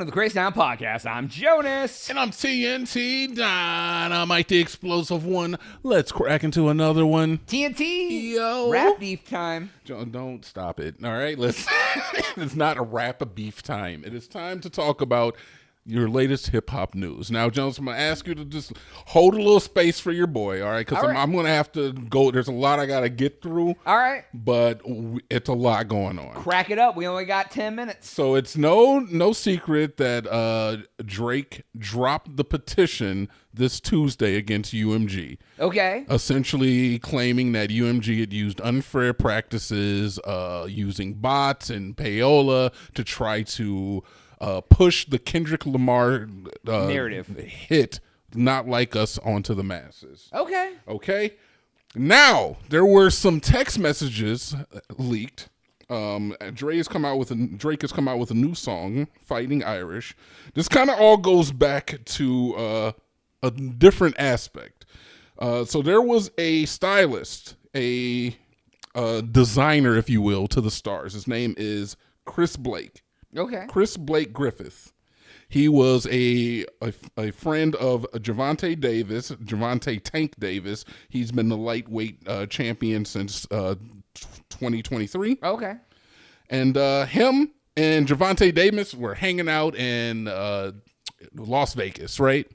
the Crazy Town Podcast. I'm Jonas. And I'm TNT Dynamite, the explosive one. Let's crack into another one. TNT. Yo. Rap beef time. Don't stop it. All right, it's not a rap beef time. It is time to talk about your latest hip-hop news. Now, Jones, I'm going to ask you to just hold a little space for your boy, all right? Because I'm going to have to go. There's a lot I got to get through. All right. But it's a lot going on. Crack it up. We only got 10 minutes. So it's no secret that Drake dropped the petition this Tuesday against UMG. Okay. Essentially claiming that UMG had used unfair practices, using bots and payola to try to push the Kendrick Lamar narrative hit Not Like Us onto the masses. Okay. Now, there were some text messages leaked. Drake has come out with a new song, Fighting Irish. This kind of all goes back to a different aspect. So there was a stylist, a designer, if you will, to the stars. His name is Chris Blake. Okay. Chris Blake Griffith. He was a friend of Javante Tank Davis. He's been the lightweight champion since 2023. Okay. And him and Javante Davis were hanging out in Las Vegas, right?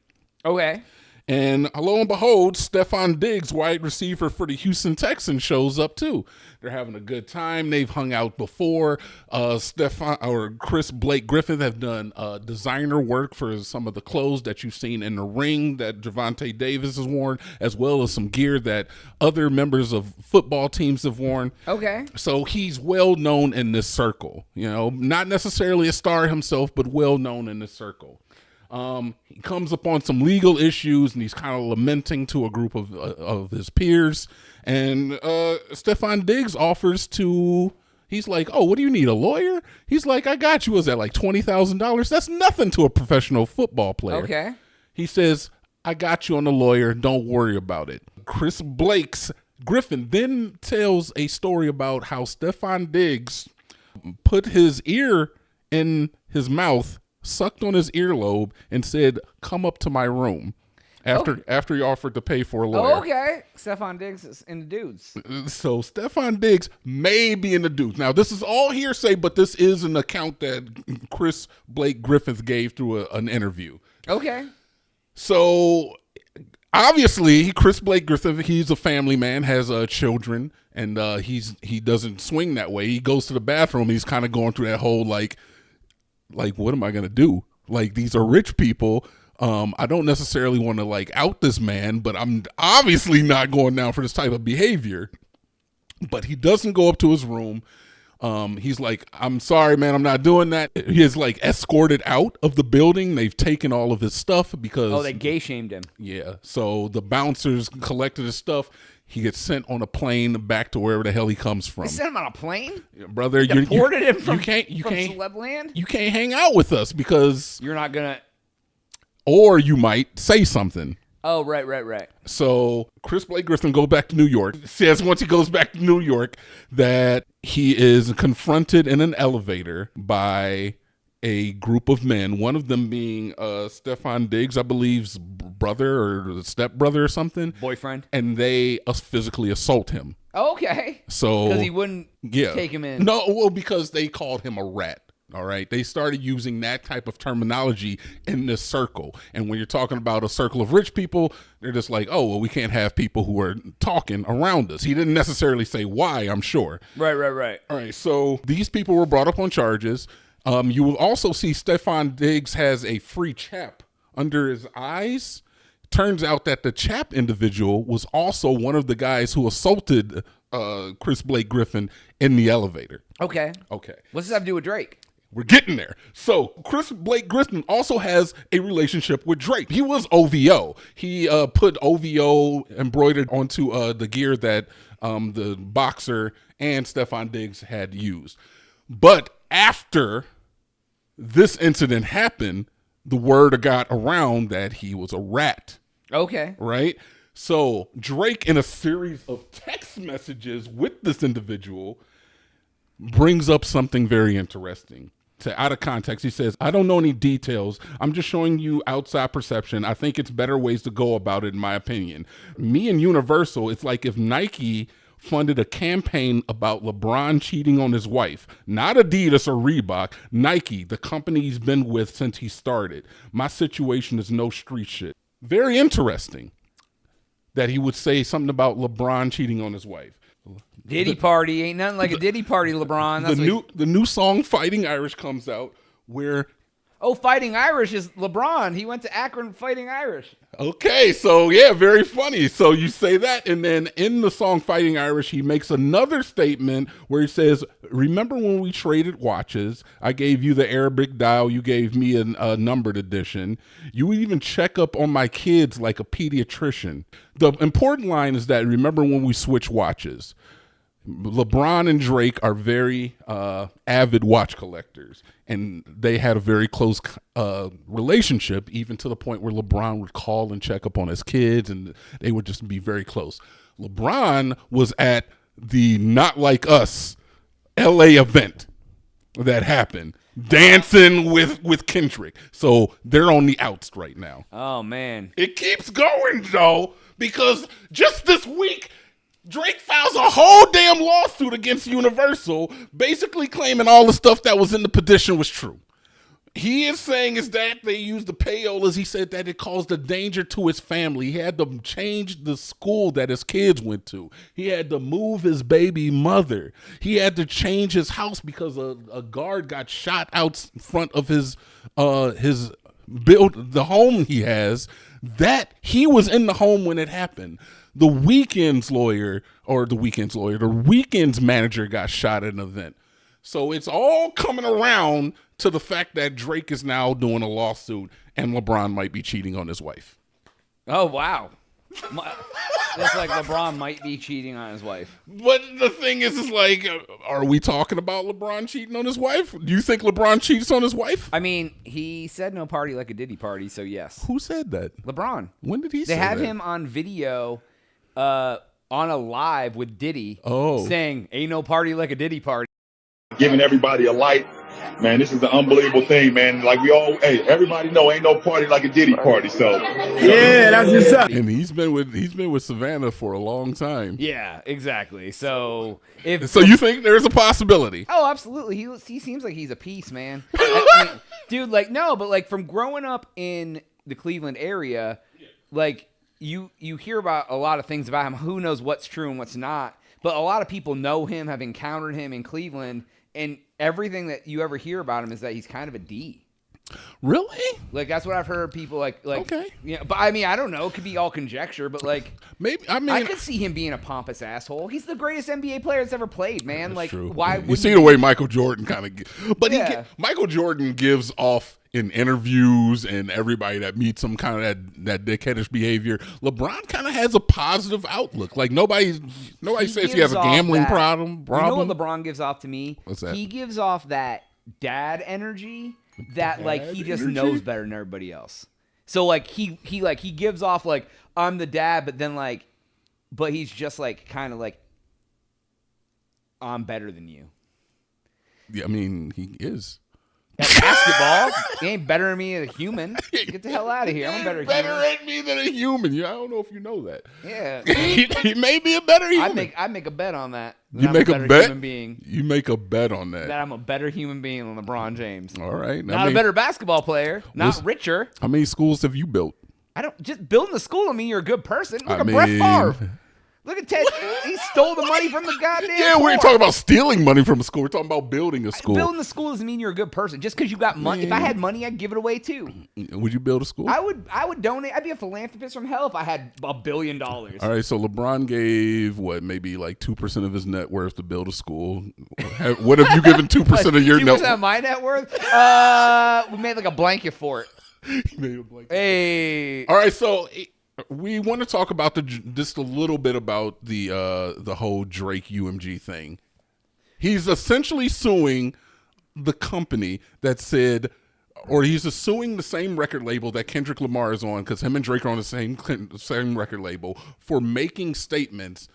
Okay. And lo and behold, Stefon Diggs, wide receiver for the Houston Texans, shows up too. They're having a good time. They've hung out before. Chris Blake Griffith have done designer work for some of the clothes that you've seen in the ring that Javante Davis has worn, as well as some gear that other members of football teams have worn. Okay. So he's well known in this circle. You know, not necessarily a star himself, but well known in this circle. He comes upon some legal issues and he's kind of lamenting to a group of his peers. And Stefon Diggs offers to, he's like, oh, what do you need, a lawyer? He's like, I got you. Was that like $20,000? That's nothing to a professional football player. Okay. He says, I got you on the lawyer. Don't worry about it. Chris Blake's Griffin then tells a story about how Stefon Diggs put his ear in his mouth, sucked on his earlobe, and said, come up to my room after he offered to pay for a lawyer. Oh, okay. Stefon Diggs is in the dudes. So Stefon Diggs may be in the dudes. Now, this is all hearsay, but this is an account that Chris Blake Griffith gave through an interview. Okay. So obviously, Chris Blake Griffith, he's a family man, has children, and he doesn't swing that way. He goes to the bathroom. He's kind of going through that whole like, what am I going to do? Like, these are rich people. I don't necessarily want to like out this man, but I'm obviously not going down for this type of behavior. But he doesn't go up to his room. He's like, I'm sorry, man, I'm not doing that. He is like escorted out of the building. They've taken all of his stuff because they gay shamed him. Yeah. So the bouncers collected his stuff. He gets sent on a plane back to wherever the hell he comes from. They sent him on a plane? Brother, deported him from Celebland? You can't hang out with us because you're not going to. Or you might say something. Oh, right. So Chris Blake Griffin goes back to New York. Says once he goes back to New York that he is confronted in an elevator by a group of men, one of them being Stefon Diggs, I believe's brother or stepbrother or something. Boyfriend. And they physically assault him. Okay. So because he wouldn't take him in. No, well, because they called him a rat. All right. They started using that type of terminology in this circle. And when you're talking about a circle of rich people, they're just like, oh, well, we can't have people who are talking around us. He didn't necessarily say why, I'm sure. Right. All right. So these people were brought up on charges. You will also see Stefon Diggs has a free chap under his eyes. Turns out that the chap individual was also one of the guys who assaulted Chris Blake Griffin in the elevator. Okay. What's this have to do with Drake? We're getting there. So Chris Blake Griffin also has a relationship with Drake. He was OVO. He put OVO embroidered onto the gear that the boxer and Stefon Diggs had used. But after this incident happened, the word got around that he was a rat. Okay. Right? So Drake, in a series of text messages with this individual, brings up something very interesting. out of context. He says, I don't know any details. I'm just showing you outside perception. I think it's better ways to go about it, in my opinion. Me and Universal, it's like if Nike funded a campaign about LeBron cheating on his wife. Not Adidas or Reebok. Nike, the company he's been with since he started. My situation is no street shit. Very interesting that he would say something about LeBron cheating on his wife. Diddy party ain't nothing like a Diddy party, LeBron. That's the new song Fighting Irish comes out where Fighting Irish is LeBron. He went to Akron Fighting Irish. Okay, so yeah, very funny. So you say that, and then in the song Fighting Irish, he makes another statement where he says, remember when we traded watches? I gave you the Arabic dial, you gave me a numbered edition. You would even check up on my kids like a pediatrician. The important line is that, remember when we switched watches? LeBron and Drake are very avid watch collectors, and they had a very close relationship, even to the point where LeBron would call and check up on his kids, and they would just be very close. LeBron was at the Not Like Us LA event that happened, dancing with Kendrick. So they're on the outs right now. Oh, man. It keeps going, though, because just this week, Drake files a whole damn lawsuit against Universal, basically claiming all the stuff that was in the petition was true. He is saying is that they used the payolas. He said that it caused a danger to his family. He had to change the school that his kids went to. He had to move his baby mother. He had to change his house because a guard got shot out front of his the home he has. That he was in the home when it happened. The Weeknd's manager got shot at an event. So it's all coming around to the fact that Drake is now doing a lawsuit and LeBron might be cheating on his wife. Oh, wow. That's like LeBron might be cheating on his wife. But the thing is like, are we talking about LeBron cheating on his wife? Do you think LeBron cheats on his wife? I mean, he said no party like a Diddy party, so yes. Who said that? LeBron. When did he say that? They have him on video on a live with Diddy saying, ain't no party like a Diddy party. Giving everybody a light. Man, this is an unbelievable thing, man. Like everybody know ain't no party like a Diddy party. So yeah, that's what's up. And he's been with Savannah for a long time. Yeah, exactly. So you think there's a possibility? Oh, absolutely. He seems like he's a piece, man. I mean, dude, like no, but like from growing up in the Cleveland area, like you hear about a lot of things about him. Who knows what's true and what's not? But a lot of people know him, have encountered him in Cleveland, and everything that you ever hear about him is that he's kind of a D. Really? Like that's what I've heard people like. Okay. Yeah, but I mean, I don't know. It could be all conjecture, but like maybe. I mean, I could see him being a pompous asshole. He's the greatest NBA player that's ever played, man. That's like, true. why? You see the way Michael Jordan kind of, but yeah. Michael Jordan gives off in interviews and everybody that meets him kind of that dickheadish behavior. LeBron kind of has a positive outlook. Like nobody says he has a gambling problem. You know what LeBron gives off to me? What's that? He gives off that dad energy that like he just knows better than everybody else. So like he gives off like I'm the dad, but then like, but he's just like kind of like I'm better than you. Yeah, I mean he is. At basketball, he ain't better than me as a human. Get the hell out of here. I'm a better human. Better at me than a human. I don't know if you know that. Yeah. he may be a better human. I'd make a bet on that. You make a bet? Human being. You make a bet on that. That I'm a better human being than LeBron James. All right. Not a better basketball player. Not richer. How many schools have you built? I don't just building the school don't mean you're a good person. Look at Brett Favre. Look at Ted. He stole the money from the goddamn Yeah, we ain't talking about stealing money from a school. We're talking about building a school. Building the school doesn't mean you're a good person. Just because you got money. If I had money, I'd give it away too. Would you build a school? I would donate. I'd be a philanthropist from hell if I had $1 billion. All right, so LeBron gave maybe like 2% of his net worth to build a school. What have you given 2% of your net worth? 2% of my net worth? We made like a blanket fort. He made a blanket. Hey. All right, so we want to talk about just a little bit about the whole Drake UMG thing. He's essentially suing the company that said, or he's suing the same record label that Kendrick Lamar is on, because him and Drake are on the same record label, for making statements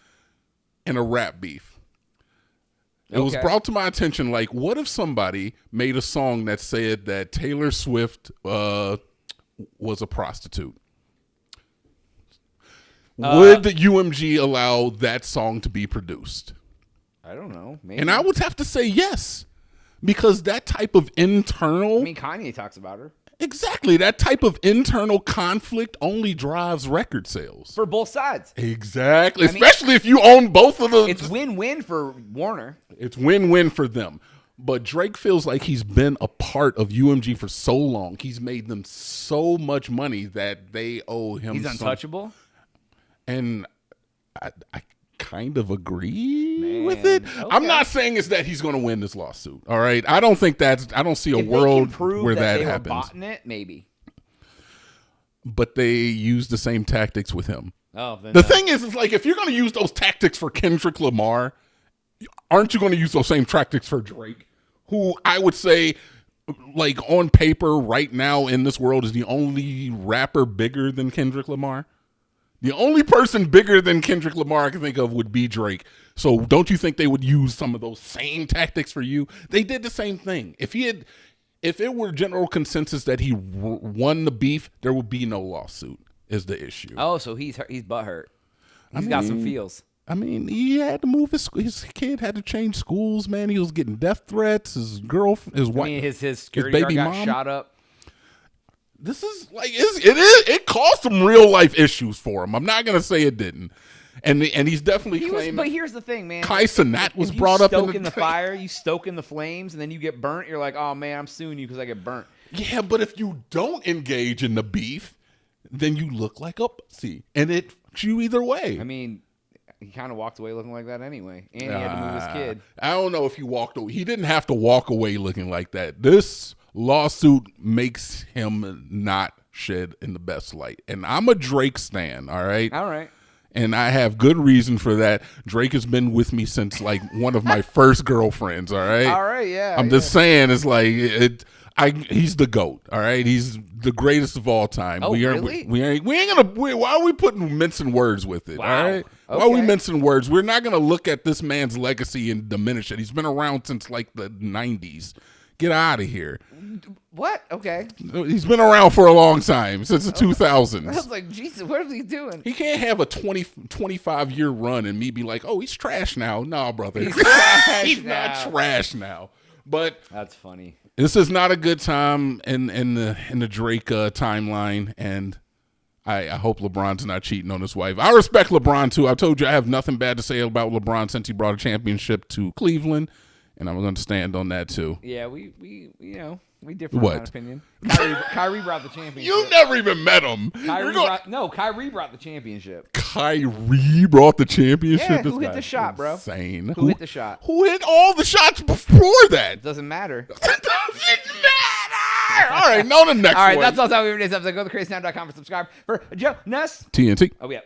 in a rap beef. It was brought to my attention, like, what if somebody made a song that said that Taylor Swift was a prostitute? Would the UMG allow that song to be produced? I don't know. Maybe. And I would have to say yes, because that type of internal... I mean, Kanye talks about her. Exactly. That type of internal conflict only drives record sales. For both sides. Exactly. Especially if you own both of them. It's win-win for Warner. It's win-win for them. But Drake feels like he's been a part of UMG for so long. He's made them so much money that they owe him. He's untouchable. And I kind of agree with it. Okay. I'm not saying it's that he's going to win this lawsuit. All right. I don't see a world where that happens. Were botting it, maybe. But they use the same tactics with him. Oh, then the thing is, it's like, if you're going to use those tactics for Kendrick Lamar, aren't you going to use those same tactics for Drake, who I would say, like, on paper right now in this world is the only rapper bigger than Kendrick Lamar? The only person bigger than Kendrick Lamar I can think of would be Drake. So don't you think they would use some of those same tactics for you? They did the same thing. If it were general consensus that he won the beef, there would be no lawsuit, is the issue. Oh, so he's butthurt. He's got some feels. I mean, he had to move his kid had to change schools, man. He was getting death threats. His wife, his security guard got shot up. This is like it caused some real life issues for him. I'm not gonna say it didn't, and he's definitely claiming. But here's the thing, man. Kai Cenat was brought up in the fire. You stoke in the flames, and then you get burnt. You're like, oh man, I'm suing you because I get burnt. Yeah, but if you don't engage in the beef, then you look like a pussy, and it you either way. I mean, he kind of walked away looking like that anyway, and he had to move his kid. I don't know if he walked away. He didn't have to walk away looking like that. This lawsuit makes him not shed in the best light. And I'm a Drake stan, all right? All right. And I have good reason for that. Drake has been with me since like one of my first girlfriends, all right? All right, yeah. I'm just saying, it's like he's the GOAT, all right? He's the greatest of all time. Oh, really? We ain't gonna why are we mincing words with it? Wow. All right? Okay. Why are we mincing words? We're not gonna look at this man's legacy and diminish it. He's been around since like the 90s. Get out of here. What? Okay. He's been around for a long time, since the 2000s. I was like, Jesus, what is he doing? He can't have a 25-year run and me be like, oh, he's trash now. No, brother. He's trash He's now. not trash now. But that's funny. This is not a good time in the Drake timeline, and I hope LeBron's not cheating on his wife. I respect LeBron, too. I told you I have nothing bad to say about LeBron since he brought a championship to Cleveland. And I'm going to stand on that too. Yeah, we differ on that opinion. Kyrie brought the championship. You never even met him. Kyrie brought the championship. Kyrie brought the championship. Yeah, who hit the shot, bro? Insane. Who hit the shot? Who hit all the shots before that? Doesn't matter. It doesn't matter. All right, on the next one. All right, that's all time we have for today's episode. Go to crazytown.com for subscribe for Joe Nuss. TNT. Oh, yeah.